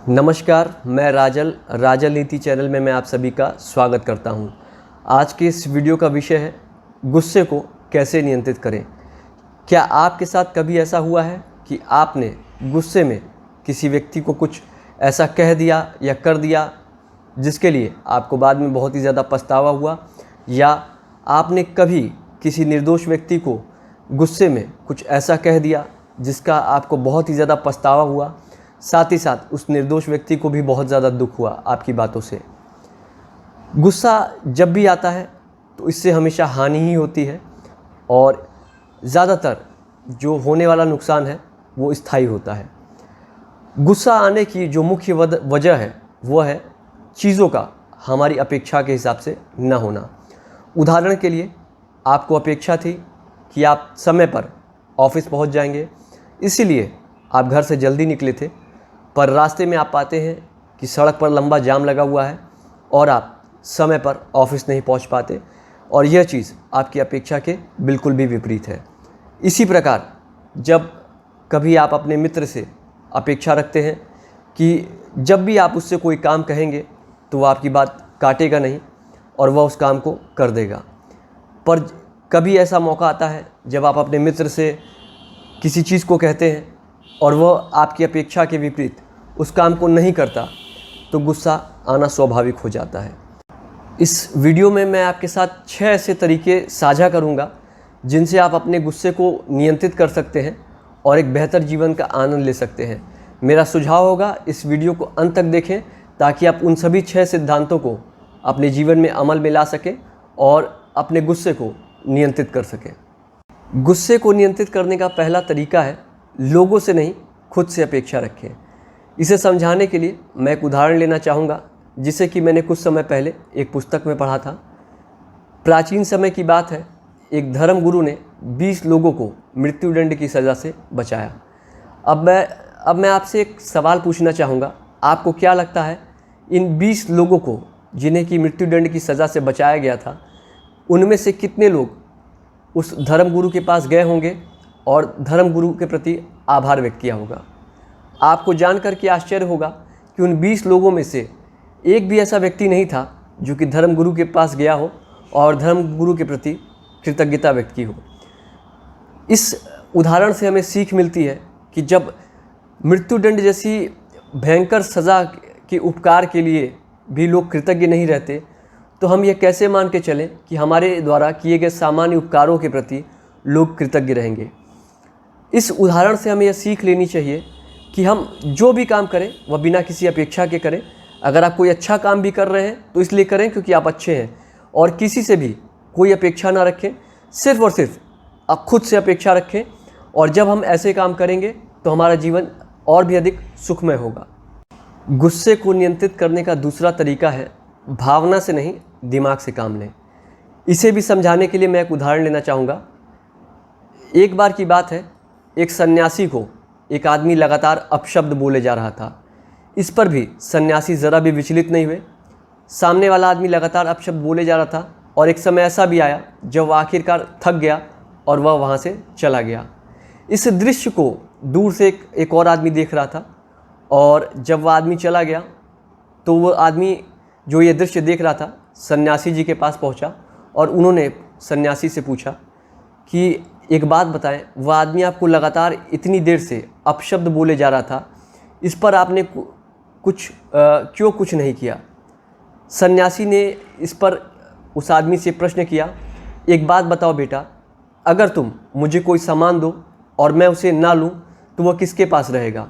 नमस्कार, मैं राजल नीति चैनल में मैं आप सभी का स्वागत करता हूं। आज के इस वीडियो का विषय है गुस्से को कैसे नियंत्रित करें। क्या आपके साथ कभी ऐसा हुआ है कि आपने गुस्से में किसी व्यक्ति को कुछ ऐसा कह दिया या कर दिया जिसके लिए आपको बाद में बहुत ही ज़्यादा पछतावा हुआ, या आपने कभी किसी निर्दोष व्यक्ति को गुस्से में कुछ ऐसा कह दिया जिसका आपको बहुत ही ज़्यादा पछतावा हुआ, साथ ही साथ उस निर्दोष व्यक्ति को भी बहुत ज़्यादा दुख हुआ आपकी बातों से। गुस्सा जब भी आता है तो इससे हमेशा हानि ही होती है और ज़्यादातर जो होने वाला नुकसान है वो स्थायी होता है। गुस्सा आने की जो मुख्य वजह है वो है चीज़ों का हमारी अपेक्षा के हिसाब से न होना। उदाहरण के लिए, आपको अपेक्षा थी कि आप समय पर ऑफिस पहुंच जाएंगे, इसीलिए आप घर से जल्दी निकले थे, पर रास्ते में आप पाते हैं कि सड़क पर लंबा जाम लगा हुआ है और आप समय पर ऑफिस नहीं पहुंच पाते, और यह चीज़ आपकी अपेक्षा के बिल्कुल भी विपरीत है। इसी प्रकार जब कभी आप अपने मित्र से अपेक्षा रखते हैं कि जब भी आप उससे कोई काम कहेंगे तो वह आपकी बात काटेगा नहीं और वह उस काम को कर देगा, पर कभी ऐसा मौका आता है जब आप अपने मित्र से किसी चीज़ को कहते हैं और वह आपकी अपेक्षा के विपरीत उस काम को नहीं करता, तो गुस्सा आना स्वाभाविक हो जाता है। इस वीडियो में मैं आपके साथ 6 ऐसे तरीके साझा करूंगा जिनसे आप अपने गुस्से को नियंत्रित कर सकते हैं और एक बेहतर जीवन का आनंद ले सकते हैं। मेरा सुझाव होगा इस वीडियो को अंत तक देखें ताकि आप उन सभी 6 सिद्धांतों को अपने जीवन में अमल में ला सकें और अपने गुस्से को नियंत्रित कर सकें। गुस्से को नियंत्रित करने का पहला तरीका है लोगों से नहीं, खुद से अपेक्षा रखें। इसे समझाने के लिए मैं एक उदाहरण लेना चाहूँगा जिसे कि मैंने कुछ समय पहले एक पुस्तक में पढ़ा था। प्राचीन समय की बात है, एक धर्मगुरु ने 20 लोगों को मृत्युदंड की सज़ा से बचाया। अब मैं आपसे एक सवाल पूछना चाहूँगा, आपको क्या लगता है इन 20 लोगों को जिन्हें कि मृत्युदंड की सज़ा से बचाया गया था, उनमें से कितने लोग उस धर्मगुरु के पास गए होंगे और धर्मगुरु के प्रति आभार व्यक्त किया होगा? आपको जानकर के आश्चर्य होगा कि उन 20 लोगों में से एक भी ऐसा व्यक्ति नहीं था जो कि धर्मगुरु के पास गया हो और धर्मगुरु के प्रति कृतज्ञता व्यक्त की हो। इस उदाहरण से हमें सीख मिलती है कि जब मृत्युदंड जैसी भयंकर सज़ा के उपकार के लिए भी लोग कृतज्ञ नहीं रहते, तो हम ये कैसे मान के चलें कि हमारे द्वारा किए गए सामान्य उपकारों के प्रति लोग कृतज्ञ रहेंगे। इस उदाहरण से हमें यह सीख लेनी चाहिए कि हम जो भी काम करें वह बिना किसी अपेक्षा के करें। अगर आप कोई अच्छा काम भी कर रहे हैं तो इसलिए करें क्योंकि आप अच्छे हैं, और किसी से भी कोई अपेक्षा ना रखें, सिर्फ़ और सिर्फ आप खुद से अपेक्षा रखें। और जब हम ऐसे काम करेंगे तो हमारा जीवन और भी अधिक सुखमय होगा। गुस्से को नियंत्रित करने का दूसरा तरीका है भावना से नहीं, दिमाग से काम लें। इसे भी समझाने के लिए मैं एक उदाहरण लेना चाहूँगा। एक बार की बात है, एक सन्यासी को एक आदमी लगातार अपशब्द बोले जा रहा था। इस पर भी सन्यासी ज़रा भी विचलित नहीं हुए। सामने वाला आदमी लगातार अपशब्द बोले जा रहा था और एक समय ऐसा भी आया जब वह आखिरकार थक गया और वह वहाँ से चला गया। इस दृश्य को दूर से एक और आदमी देख रहा था, और जब वह आदमी चला गया तो वह आदमी जो ये दृश्य देख रहा था सन्यासी जी के पास पहुँचा और उन्होंने सन्यासी से पूछा कि एक बात बताएं, वह आदमी आपको लगातार इतनी देर से अपशब्द बोले जा रहा था, इस पर आपने क्यों कुछ नहीं किया? सन्यासी ने इस पर उस आदमी से प्रश्न किया, एक बात बताओ बेटा, अगर तुम मुझे कोई सामान दो और मैं उसे ना लूँ तो वह किसके पास रहेगा?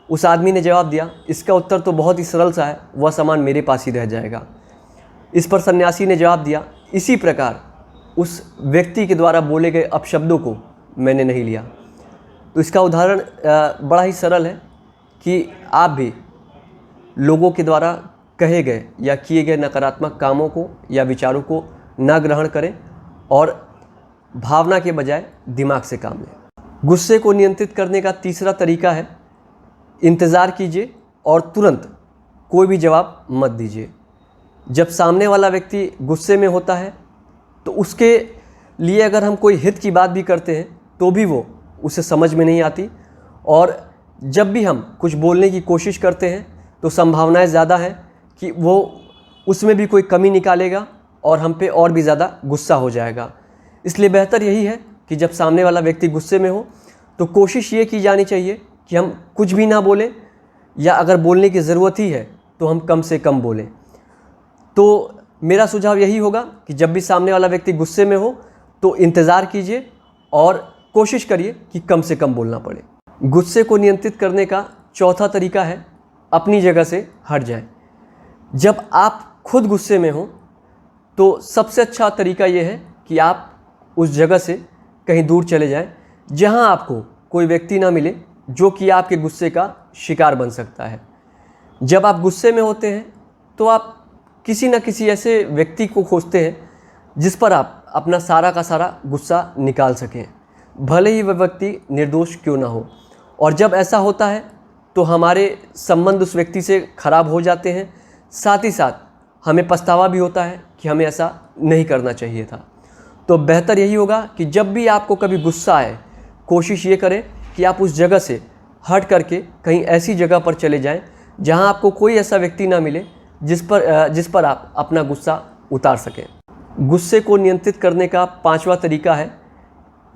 उस आदमी ने जवाब दिया, इसका उत्तर तो बहुत ही सरल सा है, वह सामान मेरे पास ही रह जाएगा। इस पर सन्यासी ने जवाब दिया, इसी प्रकार उस व्यक्ति के द्वारा बोले गए अपशब्दों को मैंने नहीं लिया। तो इसका उदाहरण बड़ा ही सरल है कि आप भी लोगों के द्वारा कहे गए या किए गए नकारात्मक कामों को या विचारों को ना ग्रहण करें और भावना के बजाय दिमाग से काम लें। गुस्से को नियंत्रित करने का तीसरा तरीका है इंतज़ार कीजिए और तुरंत कोई भी जवाब मत दीजिए। जब सामने वाला व्यक्ति गुस्से में होता है तो उसके लिए अगर हम कोई हित की बात भी करते हैं तो भी वो उसे समझ में नहीं आती, और जब भी हम कुछ बोलने की कोशिश करते हैं तो संभावनाएं ज़्यादा हैं कि वो उसमें भी कोई कमी निकालेगा और हम पे और भी ज़्यादा गुस्सा हो जाएगा। इसलिए बेहतर यही है कि जब सामने वाला व्यक्ति गुस्से में हो तो कोशिश ये की जानी चाहिए कि हम कुछ भी ना बोलें, या अगर बोलने की ज़रूरत ही है तो हम कम से कम बोलें। तो मेरा सुझाव यही होगा कि जब भी सामने वाला व्यक्ति गुस्से में हो तो इंतज़ार कीजिए और कोशिश करिए कि कम से कम बोलना पड़े। गुस्से को नियंत्रित करने का चौथा तरीका है अपनी जगह से हट जाएं। जब आप खुद गुस्से में हो तो सबसे अच्छा तरीका यह है कि आप उस जगह से कहीं दूर चले जाएं जहां आपको कोई व्यक्ति ना मिले जो कि आपके गुस्से का शिकार बन सकता है। जब आप गुस्से में होते हैं तो आप किसी न किसी ऐसे व्यक्ति को खोजते हैं जिस पर आप अपना सारा का सारा गुस्सा निकाल सकें, भले ही वह व्यक्ति निर्दोष क्यों ना हो। और जब ऐसा होता है तो हमारे संबंध उस व्यक्ति से ख़राब हो जाते हैं, साथ ही साथ हमें पछतावा भी होता है कि हमें ऐसा नहीं करना चाहिए था। तो बेहतर यही होगा कि जब भी आपको कभी गुस्सा आए, कोशिश ये करें कि आप उस जगह से हट करके कहीं ऐसी जगह पर चले जाएं जहां आपको कोई ऐसा व्यक्ति ना मिले जिस पर आप अपना गुस्सा उतार सकें। गुस्से को नियंत्रित करने का पांचवा तरीका है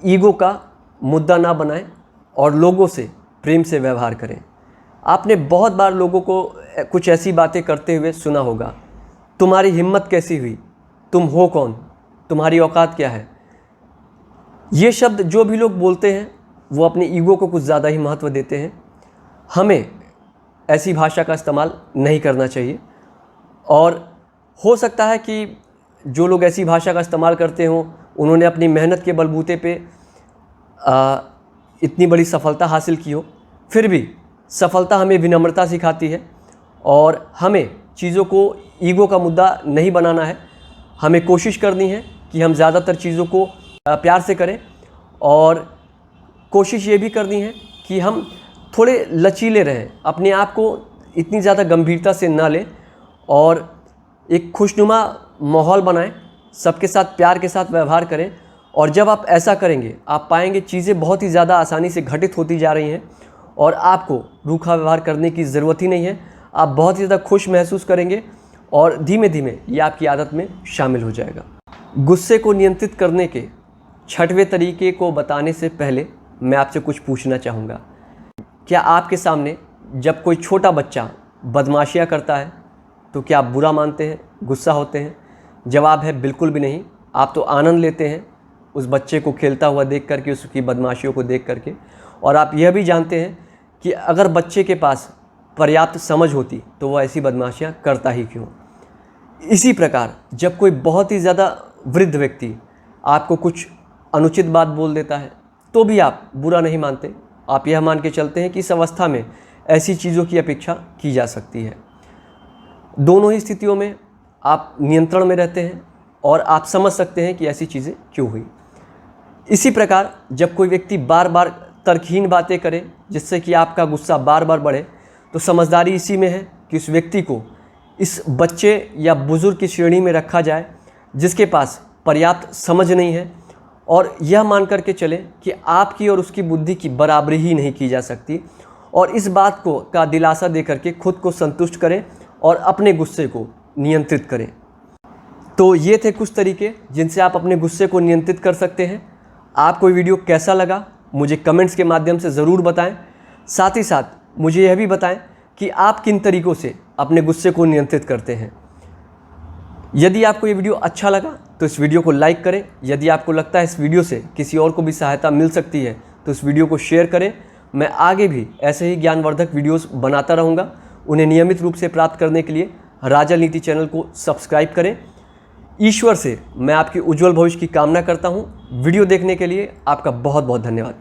ईगो का मुद्दा ना बनाएं और लोगों से प्रेम से व्यवहार करें। आपने बहुत बार लोगों को कुछ ऐसी बातें करते हुए सुना होगा, तुम्हारी हिम्मत कैसी हुई, तुम हो कौन, तुम्हारी औकात क्या है। ये शब्द जो भी लोग बोलते हैं वो अपने ईगो को कुछ ज़्यादा ही महत्व देते हैं। हमें ऐसी भाषा का इस्तेमाल नहीं करना चाहिए। और हो सकता है कि जो लोग ऐसी भाषा का इस्तेमाल करते हों उन्होंने अपनी मेहनत के बलबूते पे इतनी बड़ी सफलता हासिल की हो, फिर भी सफलता हमें विनम्रता सिखाती है और हमें चीज़ों को ईगो का मुद्दा नहीं बनाना है। हमें कोशिश करनी है कि हम ज़्यादातर चीज़ों को प्यार से करें और कोशिश ये भी करनी है कि हम थोड़े लचीले रहें, अपने आप को इतनी ज़्यादा गंभीरता से ना लें और एक खुशनुमा माहौल बनाएं, सबके साथ प्यार के साथ व्यवहार करें। और जब आप ऐसा करेंगे आप पाएंगे चीज़ें बहुत ही ज़्यादा आसानी से घटित होती जा रही हैं और आपको रूखा व्यवहार करने की ज़रूरत ही नहीं है। आप बहुत ही ज़्यादा खुश महसूस करेंगे और धीमे धीमे ये आपकी आदत में शामिल हो जाएगा। गुस्से को नियंत्रित करने के छठवें तरीके को बताने से पहले मैं आपसे कुछ पूछना चाहूँगा। क्या आपके सामने जब कोई छोटा बच्चा बदमाशियाँ करता है तो क्या आप बुरा मानते हैं, गुस्सा होते हैं? जवाब है बिल्कुल भी नहीं। आप तो आनंद लेते हैं उस बच्चे को खेलता हुआ देख करके, उसकी बदमाशियों को देख करके। और आप यह भी जानते हैं कि अगर बच्चे के पास पर्याप्त समझ होती तो वह ऐसी बदमाशियाँ करता ही क्यों। इसी प्रकार जब कोई बहुत ही ज़्यादा वृद्ध व्यक्ति आपको कुछ अनुचित बात बोल देता है तो भी आप बुरा नहीं मानते। आप यह मान के चलते हैं कि इस अवस्था में ऐसी चीज़ों की अपेक्षा की जा सकती है। दोनों ही स्थितियों में आप नियंत्रण में रहते हैं और आप समझ सकते हैं कि ऐसी चीज़ें क्यों हुई। इसी प्रकार जब कोई व्यक्ति बार बार तर्कहीन बातें करे जिससे कि आपका गुस्सा बार बार बढ़े, तो समझदारी इसी में है कि उस व्यक्ति को इस बच्चे या बुज़ुर्ग की श्रेणी में रखा जाए जिसके पास पर्याप्त समझ नहीं है, और यह मान करके चले कि आपकी और उसकी बुद्धि की बराबरी ही नहीं की जा सकती। और इस बात को का दिलासा दे करके खुद को संतुष्ट करें और अपने गुस्से को नियंत्रित करें। तो ये थे कुछ तरीके जिनसे आप अपने गुस्से को नियंत्रित कर सकते हैं। आपको ये वीडियो कैसा लगा मुझे कमेंट्स के माध्यम से ज़रूर बताएं। साथ ही साथ मुझे यह भी बताएं कि आप किन तरीक़ों से अपने गुस्से को नियंत्रित करते हैं। यदि आपको ये वीडियो अच्छा लगा तो इस वीडियो को लाइक करें। यदि आपको लगता है इस वीडियो से किसी और को भी सहायता मिल सकती है तो इस वीडियो को शेयर करें। मैं आगे भी ऐसे ही ज्ञानवर्धक वीडियोस बनाता रहूँगा। उन्हें नियमित रूप से प्राप्त करने के लिए राजल नीति चैनल को सब्सक्राइब करें। ईश्वर से मैं आपकी उज्जवल भविष्य की कामना करता हूँ। वीडियो देखने के लिए आपका बहुत बहुत धन्यवाद।